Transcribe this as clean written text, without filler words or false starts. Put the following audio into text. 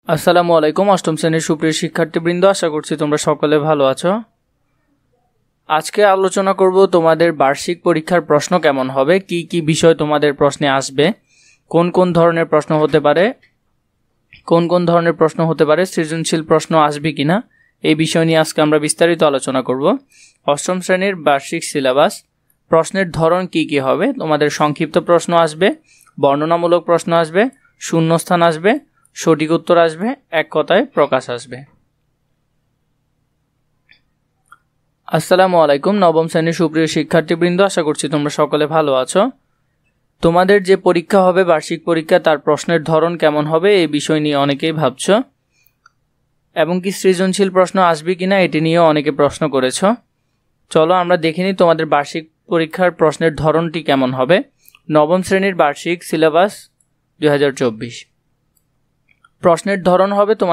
আসসালামু আলাইকুম। অষ্টম শ্রেণীর সুপ্রিয় শিক্ষার্থীবৃন্দ, আশা করছি তোমরা সকলে ভালো আছো। আজকে আলোচনা করব তোমাদের বার্ষিক পরীক্ষার প্রশ্ন কেমন হবে, কি কি বিষয় তোমাদের প্রশ্নে আসবে, কোন কোন ধরনের প্রশ্ন হতে পারে, সৃজনশীল প্রশ্ন আসবে কিনা, এই বিষয় নিয়ে আজকে আমরা বিস্তারিত আলোচনা করব। অষ্টম শ্রেণীর বার্ষিক সিলেবাস, প্রশ্নের ধরন কি কি হবে, তোমাদের সংক্ষিপ্ত প্রশ্ন আসবে, বর্ণনামূলক প্রশ্ন আসবে, শূন্যস্থান আসবে, সঠিক উত্তর আসবে, এক কথায় প্রকাশ আসবে। আসসালামু আলাইকুম। নবম শ্রেণীর সুপ্রিয় শিক্ষার্থীবৃন্দ, আশা করছি তোমরা সকলে ভালো আছো। তোমাদের যে পরীক্ষা হবে, বার্ষিক পরীক্ষা, তার প্রশ্নের ধরন কেমন হবে এই বিষয় নিয়ে অনেকেই ভাবছো, এবং কি সৃজনশীল প্রশ্ন আসবে কিনা এটি নিয়েও অনেকে প্রশ্ন করেছ। চলো আমরা দেখে নিই তোমাদের বার্ষিক পরীক্ষার প্রশ্নের ধরনটি কেমন হবে। নবম শ্রেণীর বার্ষিক সিলেবাস 2024 প্রশ্নের ধরন হবে তোমাদের